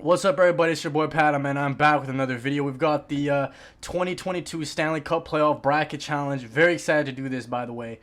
What's up, everybody? It's your boy Padda, man. I'm back with another video. We've got the 2022 Stanley Cup Playoff Bracket Challenge. Very excited to do this, by the way.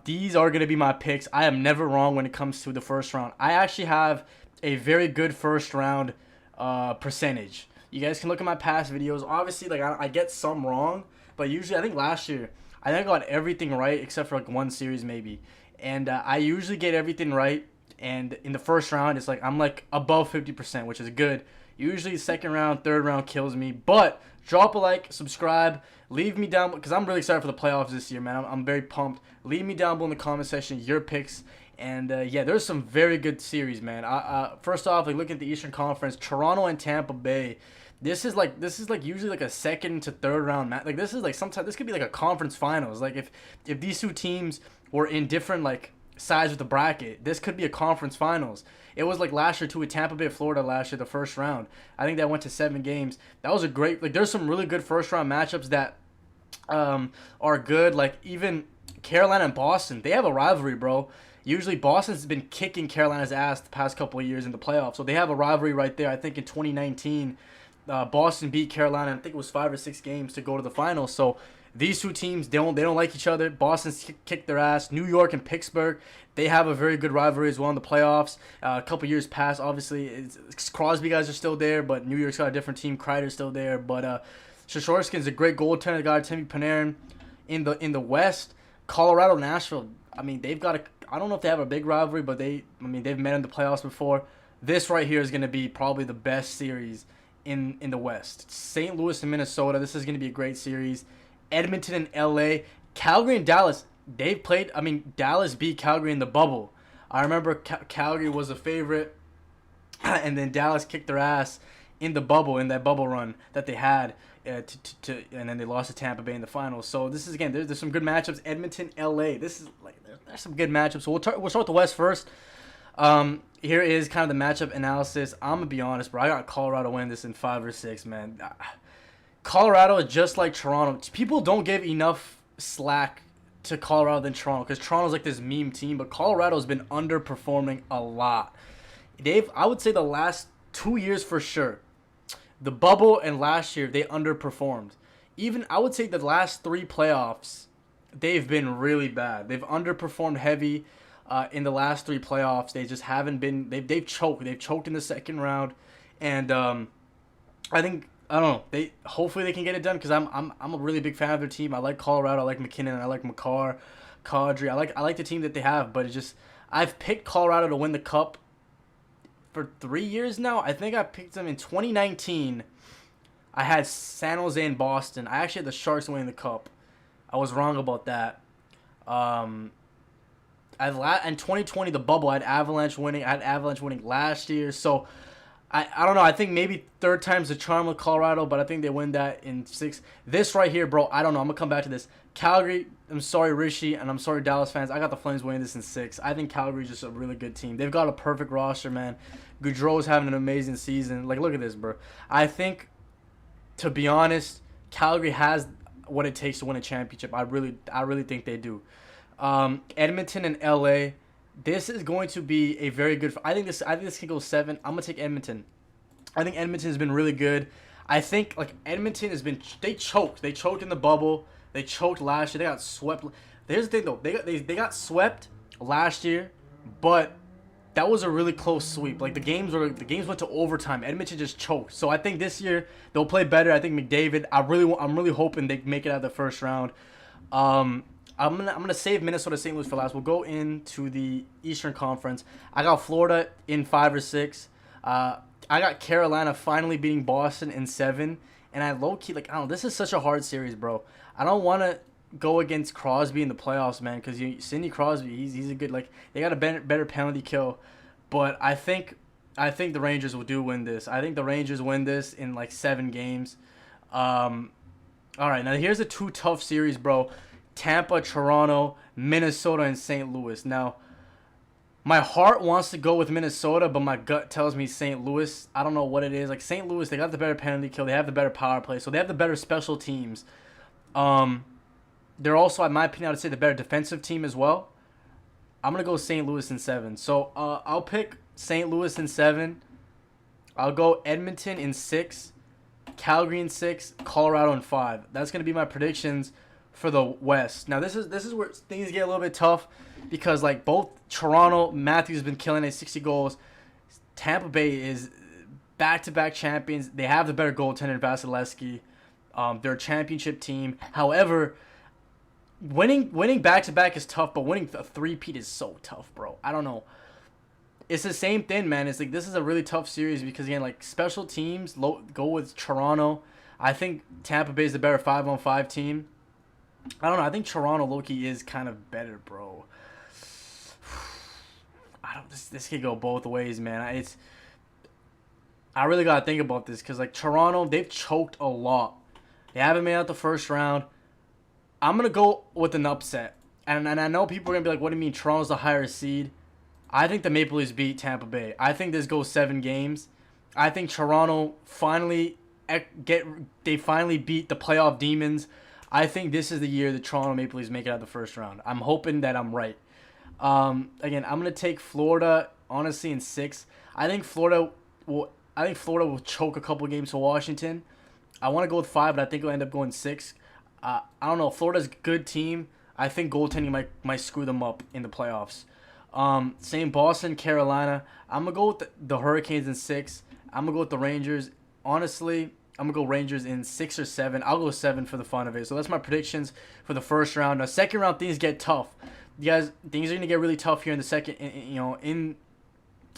These are going to be my picks. I am never wrong when it comes to the first round. I actually have a very good first round percentage. You guys can look at my past videos. Obviously, like I get some wrong, but usually, I think last year, I think I got everything right except for like one series maybe. And I usually get everything right. And in the first round, it's like I'm like above 50%, which is good. Usually second round, third round kills me. But drop a like, subscribe, leave me down, because I'm really excited for the playoffs this year, man. I'm very pumped. Leave me down below in the comment section your picks. And yeah, there's some very good series, man. First off, like looking at the Eastern Conference, Toronto and Tampa Bay. This is like usually like a second to third round match. Like this is like sometimes this could be like a conference finals. Like if these two teams were in different like sides of the bracket, this could be a conference finals. It was like last year too with Tampa Bay, Florida last year, the first round. I think that went to 7 games. That was a great, like there's some really good first round matchups that are good. Like even Carolina and Boston, they have a rivalry, bro. Usually Boston's been kicking Carolina's ass the past couple of years in the playoffs, so they have a rivalry right there. I think in 2019, Boston beat Carolina. I think it was 5 or 6 games to go to the finals. So these two teams, they don't like each other. Boston's kicked their ass. New York and Pittsburgh, they have a very good rivalry as well in the playoffs. A couple years past, obviously, Crosby guys are still there, but New York's got a different team. Kreider's still there, but Shoshorskin's a great goaltender. They got Timmy Panarin in the West. Colorado, Nashville. I mean, they've got a. I don't know if they have a big rivalry, but they've met in the playoffs before. This right here is going to be probably the best series in the West. St. Louis and Minnesota. This is going to be a great series. Edmonton and LA, Calgary and Dallas, they've played. I mean, Dallas beat Calgary in the bubble. I remember Calgary was a favorite, and then Dallas kicked their ass in the bubble, in that bubble run that they had, and then they lost to Tampa Bay in the finals. So this is, again, there's some good matchups. Edmonton, LA, this is like there's some good matchups. So we'll start with the West first. Here is kind of the matchup analysis. I'm gonna be honest, bro. I got Colorado winning this in 5 or 6, man. Colorado is just like Toronto. People don't give enough slack to Colorado than Toronto, because Toronto's like this meme team, but Colorado's been underperforming a lot. I would say the last 2 years for sure. The bubble and last year, they underperformed. Even, I would say the last 3 playoffs, they've been really bad. They've underperformed heavy in the last 3 playoffs. They just haven't been, they've choked. They've choked in the second round. And I think, I don't know. Hopefully they can get it done, because I'm a really big fan of their team. I like Colorado. I like McKinnon. I like McCarr, Kadri. I like the team that they have. But I've picked Colorado to win the cup for 3 years now. I think I picked them in 2019. I had San Jose and Boston. I actually had the Sharks winning the cup. I was wrong about that. In 2020, the bubble, I had Avalanche winning. I had Avalanche winning last year. So I don't know. I think maybe third time's the charm with Colorado, but I think they win that in 6. This right here, bro, I don't know. I'm going to come back to this. Calgary, I'm sorry, Rishi, and I'm sorry, Dallas fans. I got the Flames winning this in 6. I think Calgary's just a really good team. They've got a perfect roster, man. Gaudreau's having an amazing season. Like, look at this, bro. I think, to be honest, Calgary has what it takes to win a championship. I really think they do. Edmonton and LA. This is going to be a very good. I think this can go 7. I'm gonna take Edmonton. I think Edmonton has been really good. I think like Edmonton has been. They choked. They choked in the bubble. They choked last year. They got swept. Here's the thing though. They got swept last year, but that was a really close sweep. Like the games went to overtime. Edmonton just choked. So I think this year they'll play better. I think McDavid. I'm really hoping they make it out of the first round. I'm gonna save Minnesota, St. Louis for last. We'll go into the Eastern Conference. I got Florida in 5 or 6. I got Carolina finally beating Boston in 7. And I low key, like, I don't know. This is such a hard series, bro. I don't want to go against Crosby in the playoffs, man, because Sidney Crosby, he's a good, like, they got a better penalty kill. But I think the Rangers will win this. I think the Rangers win this in like 7 games. All right, now here's a 2 tough series, bro. Tampa, Toronto, Minnesota, and St. Louis. Now, my heart wants to go with Minnesota, but my gut tells me St. Louis. I don't know what it is. Like, St. Louis, they got the better penalty kill. They have the better power play. So they have the better special teams. They're also, in my opinion, I would say the better defensive team as well. I'm going to go St. Louis in 7. So I'll pick St. Louis in 7. I'll go Edmonton in 6, Calgary in 6, Colorado in 5. That's going to be my predictions for the West. Now, this is where things get a little bit tough because, like, both Toronto, Matthews has been killing it, 60 goals. Tampa Bay is back-to-back champions. They have the better goaltender, Vasilevsky. They're a championship team. However, winning back-to-back is tough, but winning a three-peat is so tough, bro. I don't know. It's the same thing, man. It's like this is a really tough series because, again, like, special teams, go with Toronto. I think Tampa Bay is the better 5-on-5 team. I don't know. I think Toronto, low-key, is kind of better, bro. This could go both ways, man. I really got to think about this because, like, Toronto, they've choked a lot. They haven't made out the first round. I'm going to go with an upset. And I know people are going to be like, what do you mean Toronto's the higher seed? I think the Maple Leafs beat Tampa Bay. I think this goes 7 games. I think Toronto finally beat the playoff demons. I think this is the year the Toronto Maple Leafs make it out of the first round. I'm hoping that I'm right. Again, I'm gonna take Florida honestly in 6. I think Florida will choke a couple games to Washington. I want to go with 5, but I think it'll end up going 6. I don't know. Florida's a good team. I think goaltending might screw them up in the playoffs. Same Boston, Carolina. I'm gonna go with the Hurricanes in 6. I'm gonna go with the Rangers. Honestly, I'm gonna go Rangers in 6 or 7. I'll go 7 for the fun of it. So that's my predictions for the first round. Now, second round, things get tough. You guys, things are gonna get really tough here in the second. In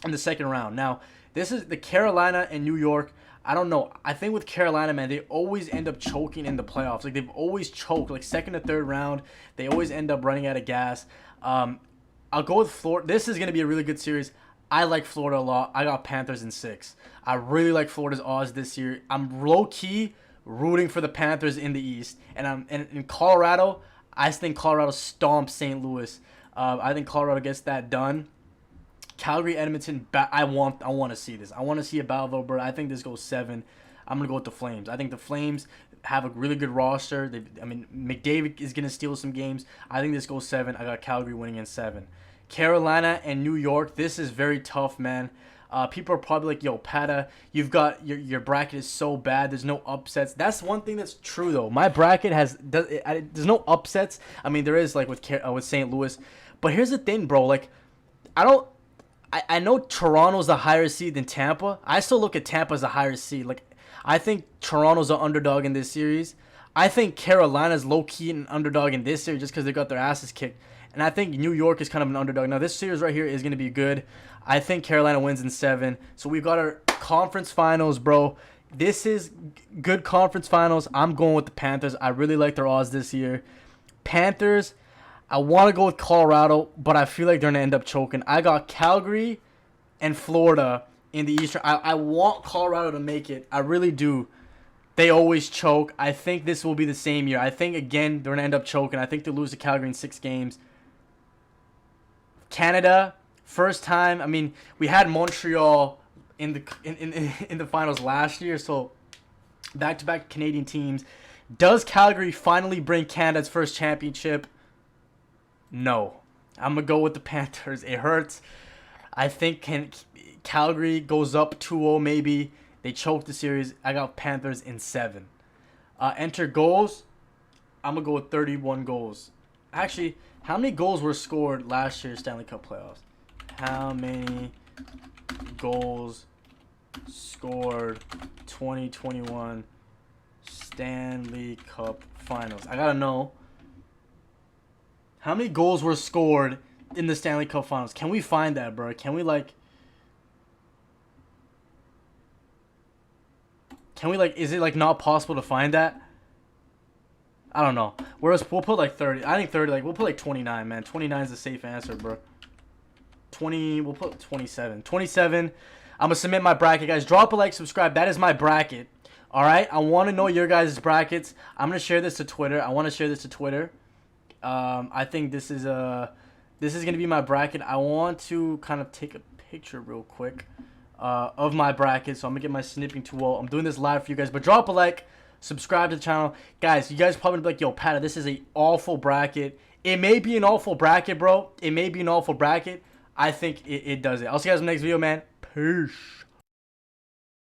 the second round. Now, this is the Carolina and New York. I don't know. I think with Carolina, man, they always end up choking in the playoffs. Like, they've always choked. Like, second or third round, they always end up running out of gas. I'll go with Florida. This is going to be a really good series. I like Florida a lot. I got Panthers in 6. I really like Florida's odds this year. I'm low-key rooting for the Panthers in the East. And in Colorado, I think Colorado stomps St. Louis. I think Colorado gets that done. Calgary, Edmonton, I want to see this. I want to see a battle of Alberta. I think this goes 7. I'm going to go with the Flames. I think the Flames have a really good roster. McDavid is going to steal some games. I think this goes 7. I got Calgary winning in 7. Carolina and New York, this is very tough, man. People are probably like, yo, Padda, you've got your bracket is so bad. There's no upsets. That's one thing that's true, though. My bracket there's no upsets. I mean, there is, like, with St. Louis. But here's the thing, bro. Like, I know Toronto's the higher seed than Tampa. I still look at Tampa as a higher seed. Like, I think Toronto's an underdog in this series. I think Carolina's low-key an underdog in this series just because they got their asses kicked. And I think New York is kind of an underdog. Now, this series right here is going to be good. I think Carolina wins in 7. So we've got our conference finals, bro. This is good conference finals. I'm going with the Panthers. I really like their odds this year. Panthers, I want to go with Colorado, but I feel like they're going to end up choking. I got Calgary and Florida in the Eastern. I want Colorado to make it. I really do. They always choke. I think this will be the same year. I think, again, they're going to end up choking. I think they'll lose to Calgary in 6 games. Canada, first time. I mean, we had Montreal in the finals last year, so back-to-back Canadian teams. Does Calgary finally bring Canada's first championship? No. I'm going to go with the Panthers. It hurts. I think Calgary goes up 2-0 maybe. They choke the series. I got Panthers in 7. Enter goals. I'm going to go with 31 goals. Actually, how many goals were scored last year's Stanley Cup playoffs? How many goals scored 2021 Stanley Cup finals? I got to know. How many goals were scored in the Stanley Cup finals? Can we find that, bro? Can we, like... is it, like, not possible to find that? I don't know. We'll put, like, 30. I think 30, like, we'll put, like, 29, man. 29 is a safe answer, bro. 20, we'll put 27. 27. I'm going to submit my bracket, guys. Drop a like, subscribe. That is my bracket. All right? I want to know your guys' brackets. I'm going to share this to Twitter. I think this is going to be my bracket. I want to kind of take a picture real quick of my bracket. So I'm going to get my snipping tool. I'm doing this live for you guys. But drop a like. Subscribe to the channel. Guys, you guys probably be like, yo, Padda, this is an awful bracket. It may be an awful bracket, bro. It may be an awful bracket. I think it does it. I'll see you guys in the next video, man. Peace.